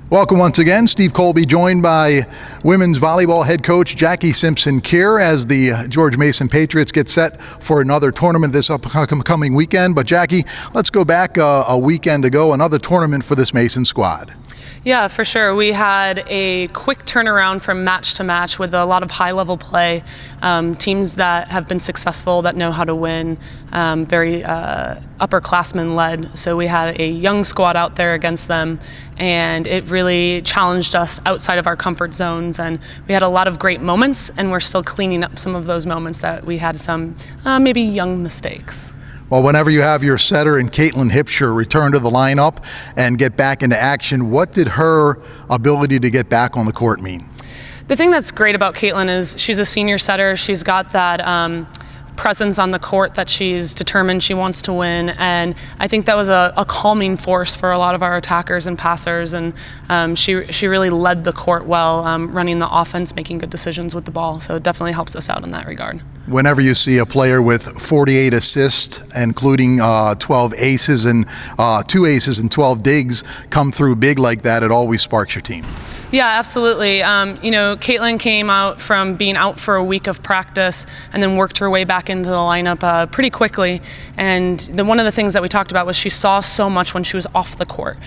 Welcome once again. Steve Colby joined by women's volleyball head coach Jackie Simpson-Kier as the George Mason Patriots get set for another tournament this upcoming weekend. But Jackie, let's go back a weekend ago, another tournament for this Mason squad. Yeah, for sure. We had a quick turnaround from match to match with a lot of high-level play. Teams that have been successful, that know how to win, very upperclassmen-led. So we had a young squad out there against them, and it really challenged us outside of our comfort zones. And we had a lot of great moments, and we're still cleaning up some of those moments that we had some maybe young mistakes. Well, whenever you have your setter and Caitlin Hipsher return to the lineup and get back into action, what did her ability to get back on the court mean? The thing that's great about Caitlin is she's a senior setter. She's got that presence on the court that she's determined she wants to win, and I think that was a calming force for a lot of our attackers and passers, and she really led the court well, running the offense, making good decisions with the ball, so it definitely helps us out in that regard. Whenever you see a player with 48 assists, including 12 aces and 2 aces and 12 digs come through big like that, it always sparks your team. Yeah, absolutely. Caitlin came out from being out for a week of practice and then worked her way back into the lineup pretty quickly. And one of the things that we talked about was she saw so much when she was off the court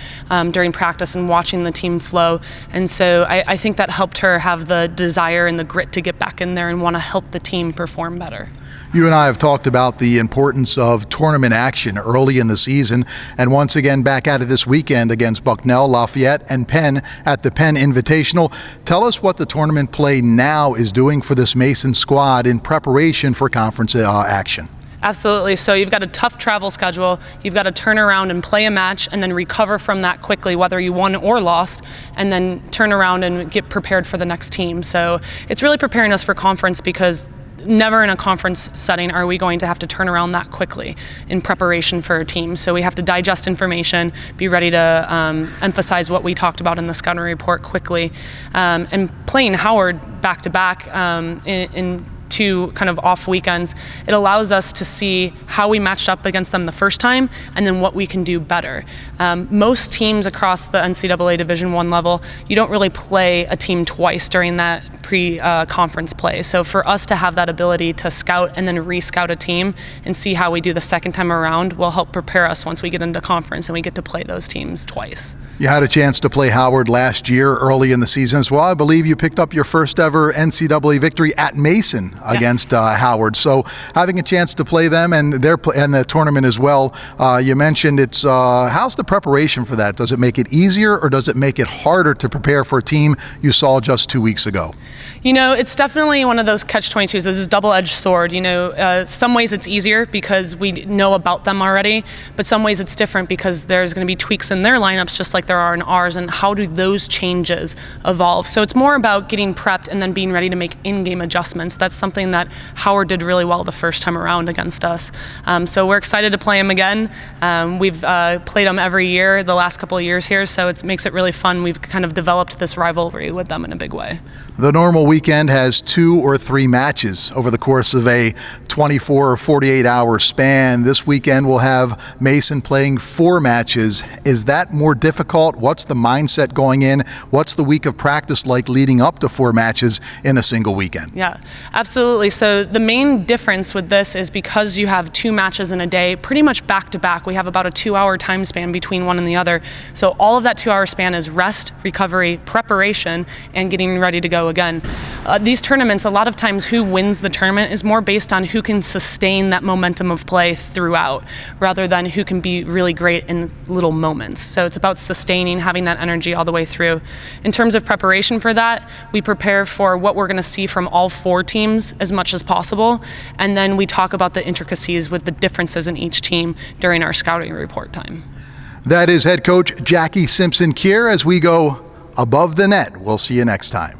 during practice and watching the team flow. And so I think that helped her have the desire and the grit to get back in there and want to help the team perform better. You and I have talked about the importance of tournament action early in the season, and once again back at it this weekend against Bucknell, Lafayette, and Penn at the Penn Invitational. Tell us what the tournament play now is doing for this Mason squad in preparation for conference action. Absolutely. So you've got a tough travel schedule. You've got to turn around and play a match and then recover from that quickly, whether you won or lost, and then turn around and get prepared for the next team. So it's really preparing us for conference, because never in a conference setting are we going to have to turn around that quickly in preparation for a team. So we have to digest information, be ready to emphasize what we talked about in the scouting report quickly. And playing Howard back-to-back in 2 kind of off weekends, it allows us to see how we matched up against them the first time and then what we can do better. Most teams across the NCAA Division I level, you don't really play a team twice during that pre-conference play. So for us to have that ability to scout and then re-scout a team and see how we do the second time around will help prepare us once we get into conference and we get to play those teams twice. You had a chance to play Howard last year early in the season as well. I believe you picked up your first ever NCAA victory at Mason against Howard. So having a chance to play them and the tournament as well, you mentioned it's how's the preparation for that? Does it make it easier or does it make it harder to prepare for a team you saw just 2 weeks ago? You know, it's definitely one of those catch-22s. This is a double-edged sword. Some ways it's easier because we know about them already, but some ways it's different because there's going to be tweaks in their lineups just like there are in ours, and how do those changes evolve? So it's more about getting prepped and then being ready to make in-game adjustments. That's something that Howard did really well the first time around against us. So we're excited to play them again. We've played them every year the last couple of years here, so it makes it really fun. We've kind of developed this rivalry with them in a big way. The normal weekend has 2 or 3 matches over the course of a 24 or 48 hour span. This weekend we'll have Mason playing 4 matches. Is that more difficult? What's the mindset going in? What's the week of practice like leading up to 4 matches in a single weekend? Yeah, absolutely. So the main difference with this is because you have 2 matches in a day, pretty much back to back, we have about a 2-hour time span between one and the other. So all of that 2-hour span is rest, recovery, preparation, and getting ready to go again. These tournaments, a lot of times who wins the tournament is more based on who can sustain that momentum of play throughout, rather than who can be really great in little moments. So it's about sustaining, having that energy all the way through. In terms of preparation for that, we prepare for what we're going to see from all 4 teams as much as possible, and then we talk about the intricacies with the differences in each team during our scouting report time. That is head coach Jackie Simpson-Kier as we go above the net. We'll see you next time.